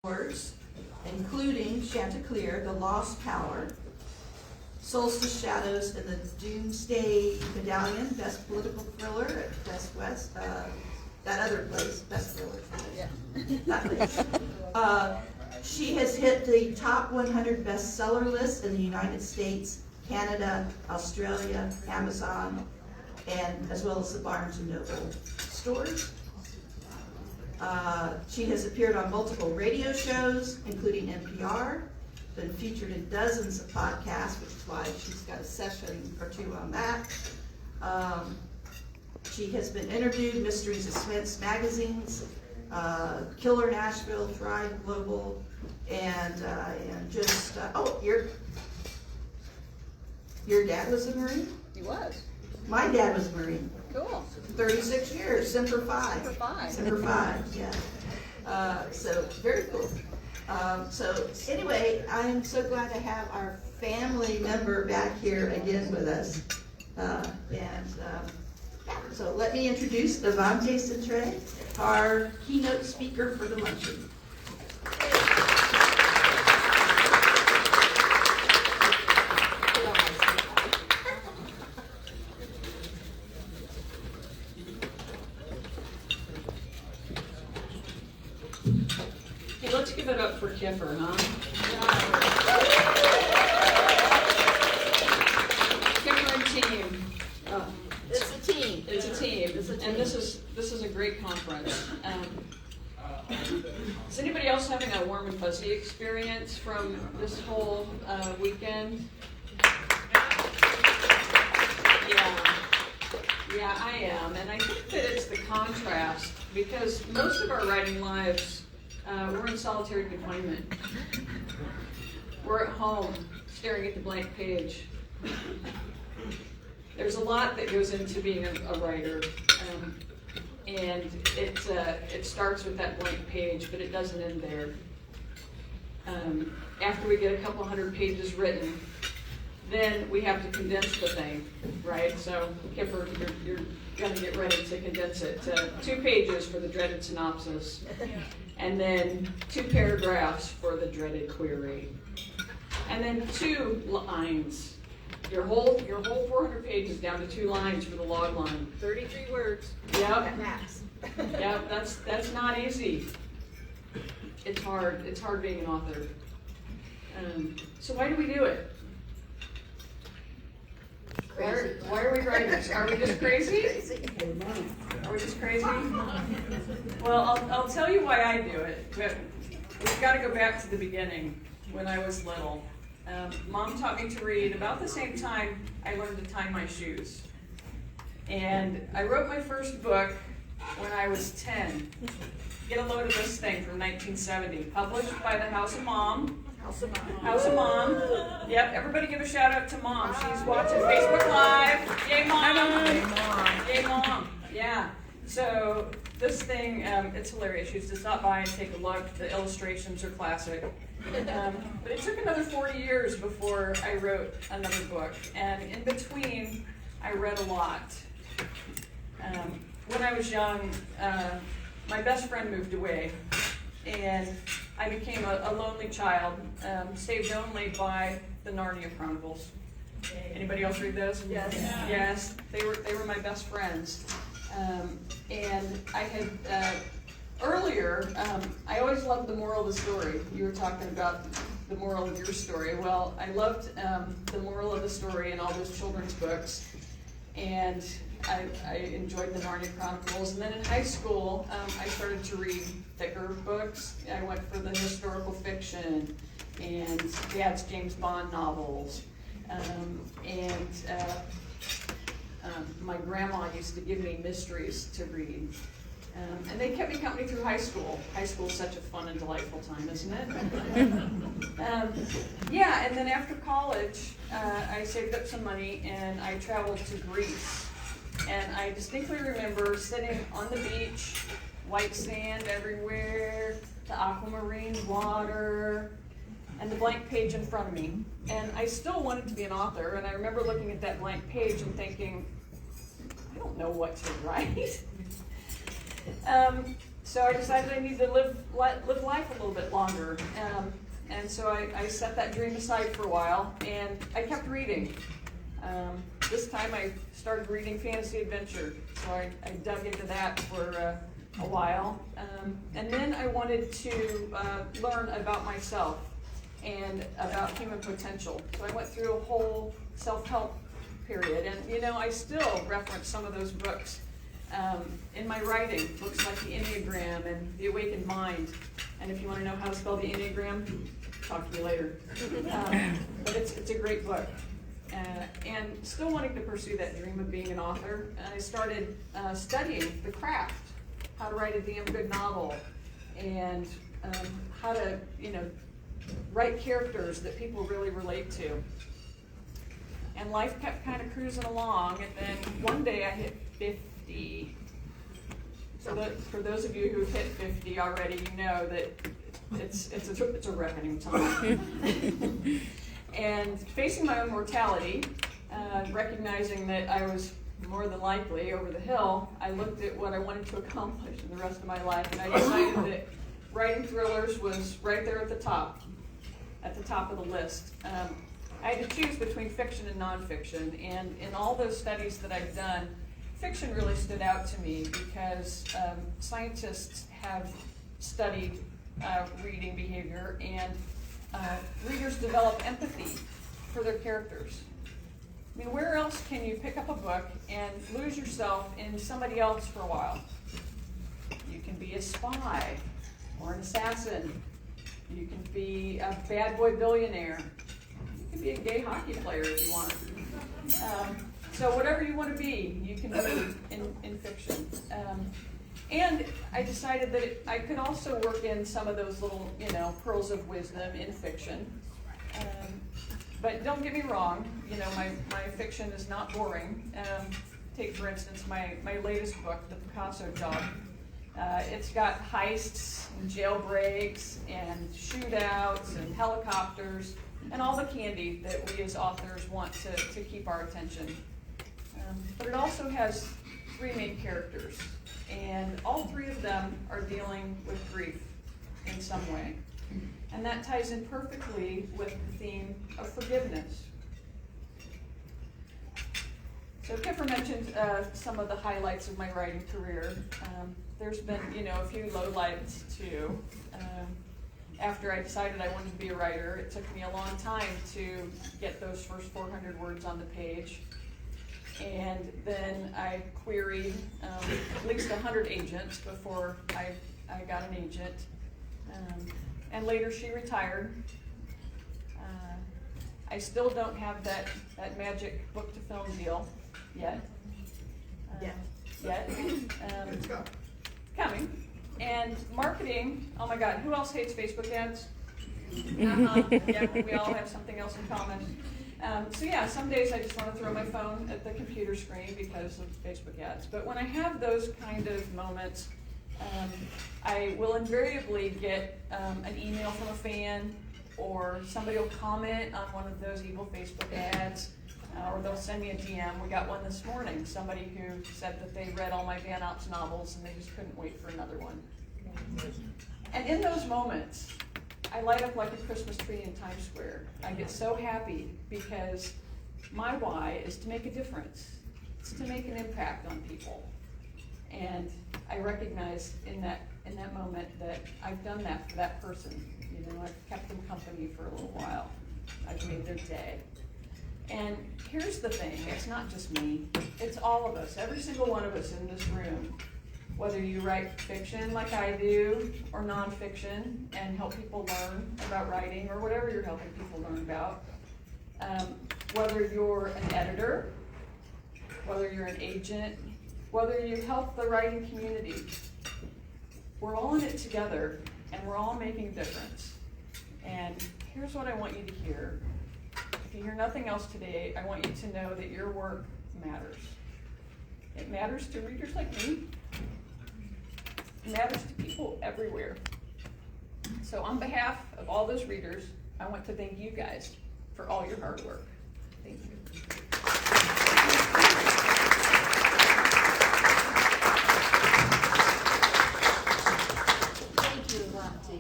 Wars, including Chanticleer, The Lost Power, Solstice Shadows, and the Doomsday Medallion, Best Political Thriller at Best West, that other place, Best Thriller. Yeah. That place. She has hit the top 100 bestseller list in the United States, Canada, Australia, Amazon, and as well as the Barnes & Noble stores. She has appeared on multiple radio shows, including NPR, been featured in dozens of podcasts, which is why she's got a session or two on that. She has been interviewed, Mysteries of Suspense magazines, Killer Nashville, Thrive Global, and just, your dad was a Marine? He was. My dad was a Marine. Cool. 36 years, Semper Fi. Semper Fi. Semper Fi, yeah. So, very cool. So, anyway, I'm so glad to have our family member back here again with us. So let me introduce Avanti Centrae, our keynote speaker for the luncheon. Hey, let's give it up for Kipper, huh? Kipper and team. It's a team. It's a team, and this is a great conference. Is anybody else having a warm and fuzzy experience from this whole weekend? Yeah, I am, and I think that it's the contrast, because most of our writing lives, we're in solitary confinement. We're at home, staring at the blank page. There's a lot that goes into being a writer, and it starts with that blank page, but it doesn't end there. After we get a couple hundred pages written, then we have to condense the thing, right? So, Kipper, you're going to get ready to condense it to 2 pages for the dreaded synopsis, and then 2 paragraphs for the dreaded query, and then 2 lines. Your whole 400 pages down to 2 lines for the log line. 33 words. Yep. Max. Yep. That's not easy. It's hard. It's hard being an author. So why do we do it? Why are we writers? Are we just crazy? Are we just crazy? Well, I'll tell you why I do it. But we've got to go back to the beginning, when I was little. Mom taught me to read about the same time I learned to tie my shoes. And I wrote my first book when I was 10. Get a load of this thing from 1970, published by the House of Mom. House of Mom. Yep, everybody give a shout out to Mom. She's watching Facebook Live. Yay, Mom! Yay, Mom! Yay, Mom! Yeah. So this thing, it's hilarious. You should stop by and take a look. The illustrations are classic. But it took another 40 years before I wrote another book. And in between, I read a lot. When I was young, my best friend moved away. And I became a lonely child, saved only by the Narnia Chronicles. Anybody else read those? Yes. Yes, they were my best friends. And I had earlier, I always loved the moral of the story. You were talking about the moral of your story. Well, I loved the moral of the story in all those children's books, and I enjoyed the Narnia Chronicles. And then in high school, I started to read thicker books. I went for the historical fiction and Dad's James Bond novels. My grandma used to give me mysteries to read. And they kept me company through high school. High school is such a fun and delightful time, isn't it? And then after college, I saved up some money and I traveled to Greece. And I distinctly remember sitting on the beach, white sand everywhere, the aquamarine water, and the blank page in front of me. And I still wanted to be an author, and I remember looking at that blank page and thinking, I don't know what to write. So I decided I needed to live life a little bit longer. And so I set that dream aside for a while, and I kept reading. This time I started reading fantasy adventure, so I dug into that for a while. And then I wanted to learn about myself and about human potential. So I went through a whole self-help period, and you know, I still reference some of those books in my writing, books like The Enneagram and The Awakened Mind. And if you want to know how to spell the Enneagram, talk to you later. But it's a great book. And still wanting to pursue that dream of being an author, I started studying the craft, how to write a damn good novel, and how to, you know, write characters that people really relate to. And life kept kind of cruising along, and then one day I hit 50. So for those of you who've hit 50 already, you know that it's a reckoning time. And facing my own mortality, recognizing that I was more than likely over the hill, I looked at what I wanted to accomplish in the rest of my life, and I decided that writing thrillers was right there at the top of the list. I had to choose between fiction and nonfiction, and in all those studies that I've done, fiction really stood out to me because scientists have studied reading behavior, and readers develop empathy for their characters. I mean, where else can you pick up a book and lose yourself in somebody else for a while? You can be a spy or an assassin. You can be a bad boy billionaire. You can be a gay hockey player if you want. So whatever you want to be, you can be in fiction. And I decided that I could also work in some of those little, you know, pearls of wisdom in fiction. But don't get me wrong, you know, my fiction is not boring. Take, for instance, my latest book, The Picasso Job. It's got heists and jailbreaks and shootouts and helicopters and all the candy that we as authors want to keep our attention. But it also has 3 main characters, and all 3 of them are dealing with grief in some way. And that ties in perfectly with the theme of forgiveness. So Kiffer mentioned some of the highlights of my writing career. There's been, you know, a few lowlights too. After I decided I wanted to be a writer, it took me a long time to get those first 400 words on the page. And then I queried at least 100 agents before I got an agent. And later she retired. I still don't have that magic book to film deal yet. Yet. It's coming. And marketing, oh my God, who else hates Facebook ads? Yeah, we all have something else in common. So yeah, some days I just want to throw my phone at the computer screen because of Facebook ads. But when I have those kind of moments, I will invariably get an email from a fan, or somebody will comment on one of those evil Facebook ads, or they'll send me a DM. We got one this morning, somebody who said that they read all my Van Alps novels and they just couldn't wait for another one. And in those moments, I light up like a Christmas tree in Times Square. I get so happy because my why is to make a difference. It's to make an impact on people. And I recognize in that moment that I've done that for that person. You know, I've kept them company for a little while. I've made their day. And here's the thing, it's not just me, it's all of us, every single one of us in this room. Whether you write fiction like I do, or nonfiction, and help people learn about writing, or whatever you're helping people learn about. Whether you're an editor, whether you're an agent, whether you help the writing community, we're all in it together, and we're all making a difference. And here's what I want you to hear. If you hear nothing else today, I want you to know that your work matters. It matters to readers like me. It matters to people everywhere. So on behalf of all those readers, I want to thank you guys for all your hard work. Thank you.